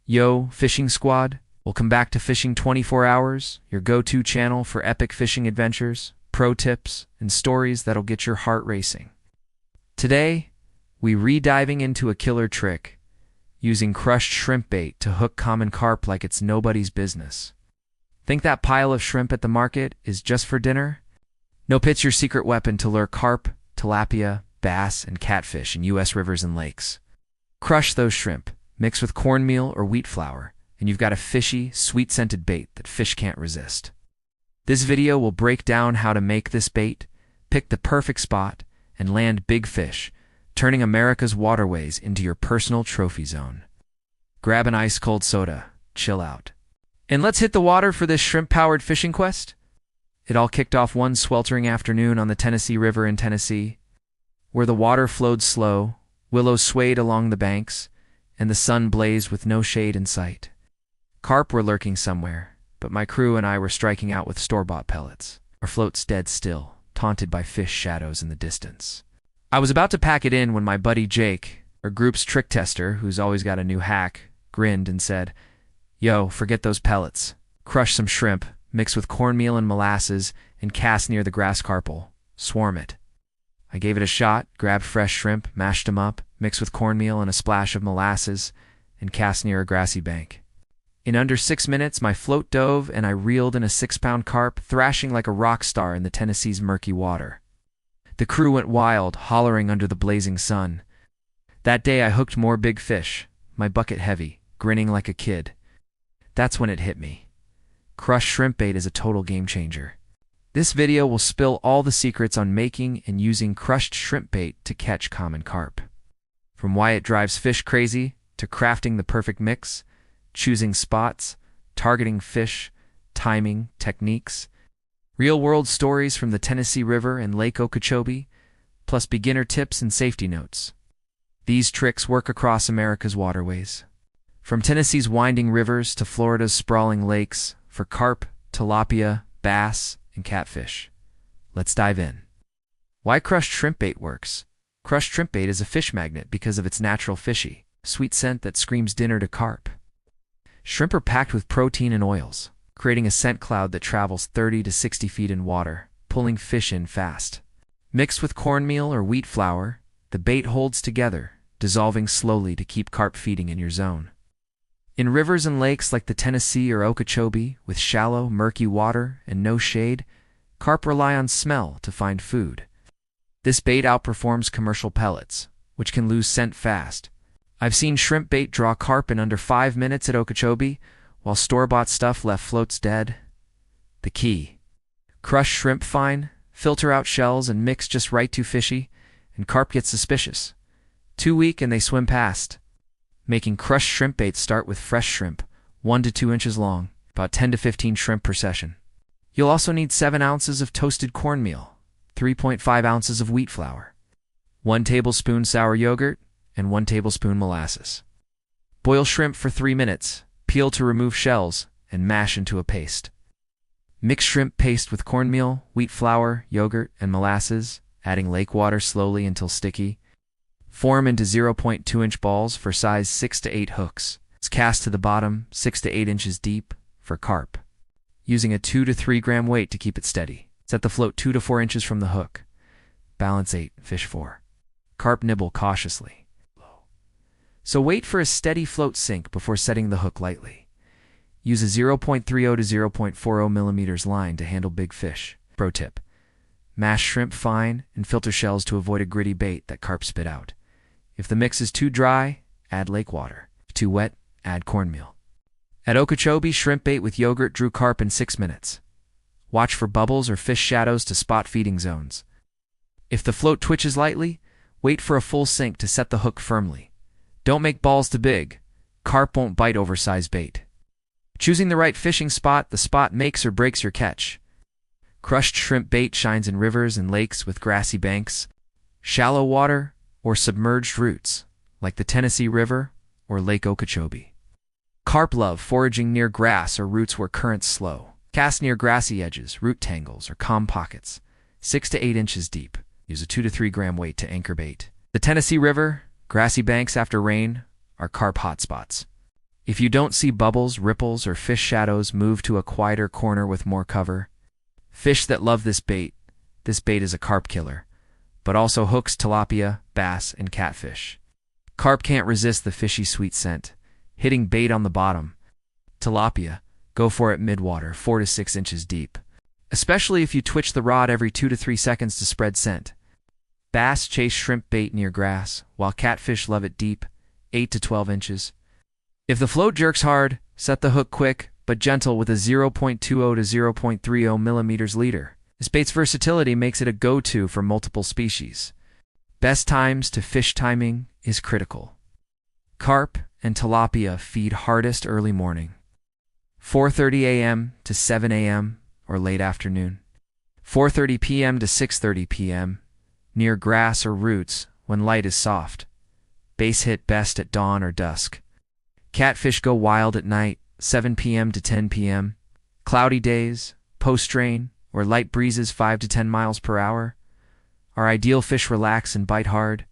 Yo, Fishing Squad! Welcome back to Fishing 24 Hours, your go-to channel for epic fishing adventures, pro tips, and stories that'll get your heart racing. Today, we re-diving into a killer trick, using crushed shrimp bait to hook common carp like it's nobody's business. Think that pile of shrimp at the market is just for dinner? Nope, it's your secret weapon to lure carp, tilapia, bass, and catfish in U.S. rivers and lakes. Crush those shrimp, mix with cornmeal or wheat flour, and you've got a fishy, sweet-scented bait that fish can't resist. This video will break down how to make this bait, pick the perfect spot, and land big fish, turning America's waterways into your personal trophy zone. Grab an ice-cold soda, chill out, and let's hit the water for this shrimp-powered fishing quest. It all kicked off one sweltering afternoon on the Tennessee River in Tennessee, where the water flowed slow, willows swayed along the banks, and the sun blazed with no shade in sight. Carp were lurking somewhere, but my crew and I were striking out with store-bought pellets, our floats dead still, taunted by fish shadows in the distance. I was about to pack it in when my buddy Jake, our group's trick tester, who's always got a new hack, grinned and said, "Yo, forget those pellets. Crush some shrimp, mix with cornmeal and molasses, and cast near the grass carpel. Swarm it." I gave it a shot, grabbed fresh shrimp, mashed them up, mixed with cornmeal and a splash of molasses, and cast near a grassy bank. In under 6 minutes, my float dove, and I reeled in a 6-pound carp, thrashing like a rock star in the Tennessee's murky water. The crew went wild, hollering under the blazing sun. That day I hooked more big fish, my bucket heavy, grinning like a kid. That's when it hit me. Crushed shrimp bait is a total game changer. This video will spill all the secrets on making and using crushed shrimp bait to catch common carp. From why it drives fish crazy, to crafting the perfect mix, choosing spots, targeting fish, timing, techniques, real-world stories from the Tennessee River and Lake Okeechobee, plus beginner tips and safety notes. These tricks work across America's waterways. From Tennessee's winding rivers to Florida's sprawling lakes, for carp, tilapia, bass, and catfish. Let's dive in. Why crushed shrimp bait works? Crushed shrimp bait is a fish magnet because of its natural fishy, sweet scent that screams dinner to carp. Shrimp are packed with protein and oils, creating a scent cloud that travels 30 to 60 feet in water, pulling fish in fast. Mixed with cornmeal or wheat flour, the bait holds together, dissolving slowly to keep carp feeding in your zone. In rivers and lakes like the Tennessee or Okeechobee, with shallow, murky water and no shade, carp rely on smell to find food. This bait outperforms commercial pellets, which can lose scent fast. I've seen shrimp bait draw carp in under 5 minutes at Okeechobee, while store-bought stuff left floats dead. The key: crush shrimp fine, filter out shells, and mix just right too fishy, and carp get suspicious. Too weak and they swim past. Making crushed shrimp bait, start with fresh shrimp, 1 to 2 inches long, about 10 to 15 shrimp per session. You'll also need 7 ounces of toasted cornmeal, 3.5 ounces of wheat flour, 1 tablespoon sour yogurt, and 1 tablespoon molasses. Boil shrimp for 3 minutes, peel to remove shells, and mash into a paste. Mix shrimp paste with cornmeal, wheat flour, yogurt, and molasses, adding lake water slowly until sticky. Form into 0.2-inch balls for size 6 to 8 hooks. It's cast to the bottom, 6 to 8 inches deep, for carp. Using a 2 to 3 gram weight to keep it steady. Set the float 2 to 4 inches from the hook. Balance 8, fish 4. Carp nibble cautiously. So wait for a steady float sink before setting the hook lightly. Use a 0.30 to 0.40 millimeters line to handle big fish. Pro tip: mash shrimp fine and filter shells to avoid a gritty bait that carp spit out. If the mix is too dry, add lake water. If too wet, add cornmeal. At Okeechobee, shrimp bait with yogurt drew carp in 6 minutes. Watch for bubbles or fish shadows to spot feeding zones. If the float twitches lightly, wait for a full sink to set the hook firmly. Don't make balls too big. Carp won't bite oversized bait. Choosing the right fishing spot, the spot makes or breaks your catch. Crushed shrimp bait shines in rivers and lakes with grassy banks, shallow water, or submerged roots, like the Tennessee River or Lake Okeechobee. Carp love foraging near grass or roots where currents slow. Cast near grassy edges, root tangles, or calm pockets, 6 to 8 inches deep. Use a 2 to 3 gram weight to anchor bait. The Tennessee River, grassy banks after rain, are carp hotspots. If you don't see bubbles, ripples, or fish shadows, move to a quieter corner with more cover. Fish that love this bait is a carp killer, but also hooks tilapia, bass, and catfish. Carp can't resist the fishy sweet scent, hitting bait on the bottom. Tilapia, go for it midwater, 4 to 6 inches deep, especially if you twitch the rod every 2 to 3 seconds to spread scent. Bass chase shrimp bait near grass, while catfish love it deep, 8 to 12 inches. If the float jerks hard, set the hook quick but gentle with a 0.20 to 0.30 millimeters leader. This bait's versatility makes it a go-to for multiple species. Best times to fish timing is critical. Carp and tilapia feed hardest early morning, 4:30 a.m. to 7 a.m. or late afternoon, 4:30 p.m. to 6:30 p.m. near grass or roots when light is soft. Base hit best at dawn or dusk. Catfish go wild at night, 7 p.m. to 10 p.m. Cloudy days, post-rain, or light breezes 5 to 10 miles per hour are ideal. Fish relax and bite hard.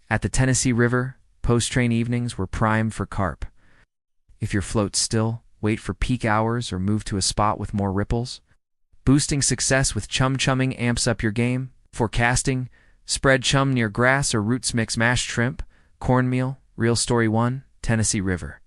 At the Tennessee River, post-train evenings were prime for carp. If your float's still, wait for peak hours or move to a spot with more ripples. Boosting success with chum-chumming amps up your game. For casting, spread chum near grass or roots. Mix mashed shrimp, cornmeal. Real story 1, Tennessee River.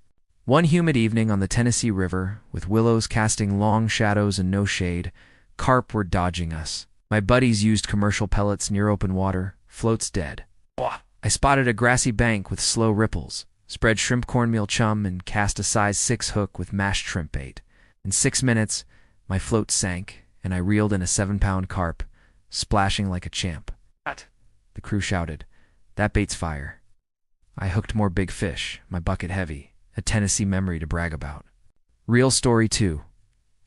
One humid evening on the Tennessee River, with willows casting long shadows and no shade, carp were dodging us. My buddies used commercial pellets near open water, floats dead. I spotted a grassy bank with slow ripples, spread shrimp, cornmeal, chum, and cast a size 6 hook with mashed shrimp bait. In 6 minutes, my float sank, and I reeled in a 7-pound carp, splashing like a champ. The crew shouted, "That bait's fire." I hooked more big fish, my bucket heavy, a Tennessee memory to brag about. Real story 2,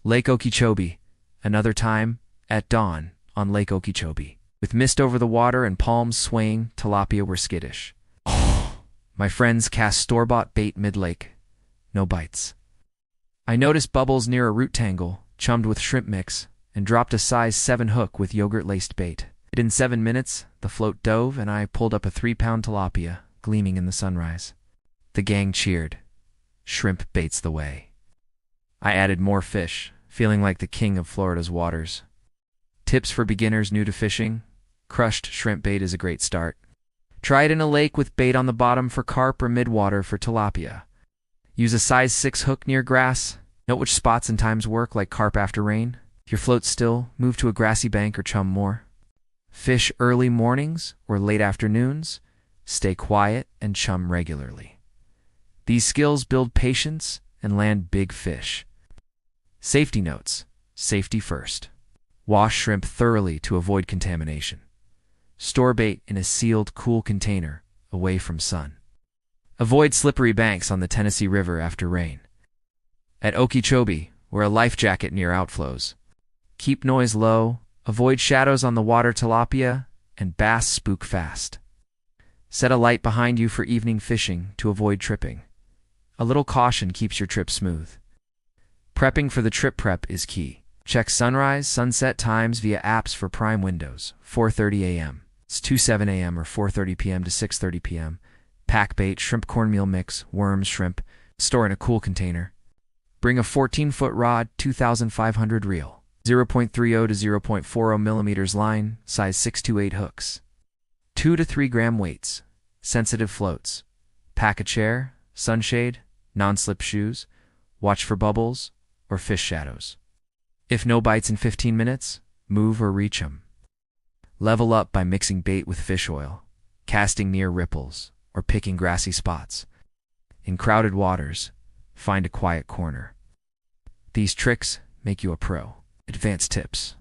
Lake Okeechobee. Another time, at dawn, on Lake Okeechobee. With mist over the water and palms swaying, tilapia were skittish. My friends cast store-bought bait mid-lake. No bites. I noticed bubbles near a root tangle, chummed with shrimp mix, and dropped a size 7 hook with yogurt-laced bait. In 7 minutes, the float dove and I pulled up a 3-pound tilapia, gleaming in the sunrise. The gang cheered. Shrimp baits the way. I added more fish, feeling like the king of Florida's waters. Tips for beginners new to fishing: crushed shrimp bait is a great start. Try it in a lake with bait on the bottom for carp or midwater for tilapia. Use a size 6 hook near grass. Note which spots and times work, like carp after rain. If your float's still, move to a grassy bank or chum more. Fish early mornings or late afternoons. Stay quiet and chum regularly. These skills build patience and land big fish. Safety notes: safety first. Wash shrimp thoroughly to avoid contamination. Store bait in a sealed, cool container, away from sun. Avoid slippery banks on the Tennessee River after rain. At Okeechobee, wear a life jacket near outflows. Keep noise low, avoid shadows on the water. Tilapia and bass spook fast. Set a light behind you for evening fishing to avoid tripping. A little caution keeps your trip smooth. Prepping for the trip prep is key. Check sunrise, sunset times via apps for prime windows, 4:30 a.m. to 7 a.m. or 4:30 p.m. to 6:30 p.m. Pack bait, shrimp, cornmeal mix, worms, shrimp. Store in a cool container. Bring a 14-foot rod, 2,500 reel, 0.30 to 0.40 millimeters line, size 6 to 8 hooks. 2 to 3 gram weights. Sensitive floats. Pack a chair, sunshade, non-slip shoes. Watch for bubbles or fish shadows. If no bites in 15 minutes, move or reach them. Level up by mixing bait with fish oil, casting near ripples, or picking grassy spots. In crowded waters, find a quiet corner. These tricks make you a pro. Advanced tips: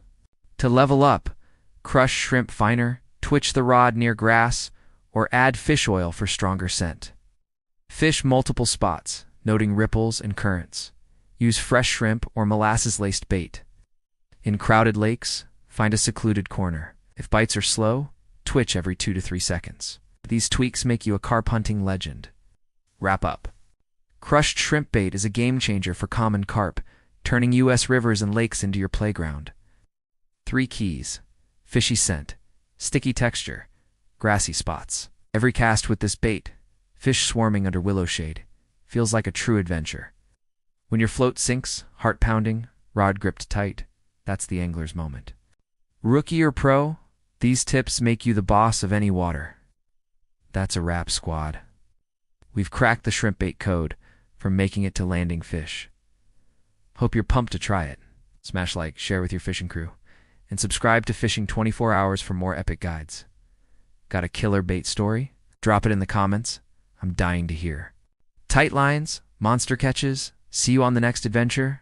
to level up, crush shrimp finer, twitch the rod near grass, or add fish oil for stronger scent. Fish multiple spots, noting ripples and currents. Use fresh shrimp or molasses-laced bait. In crowded lakes, find a secluded corner. If bites are slow, twitch every 2 to 3 seconds. These tweaks make you a carp hunting legend. Wrap up. Crushed shrimp bait is a game-changer for common carp, turning U.S. rivers and lakes into your playground. 3 keys: fishy scent, sticky texture, grassy spots. Every cast with this bait, fish swarming under willow shade, feels like a true adventure. When your float sinks, heart pounding, rod gripped tight, that's the angler's moment. Rookie or pro, these tips make you the boss of any water. That's a wrap, squad. We've cracked the shrimp bait code, from making it to landing fish. Hope you're pumped to try it. Smash like, share with your fishing crew, and subscribe to Fishing 24 Hours for more epic guides. Got a killer bait story? Drop it in the comments. I'm dying to hear. Tight lines, monster catches. See you on the next adventure.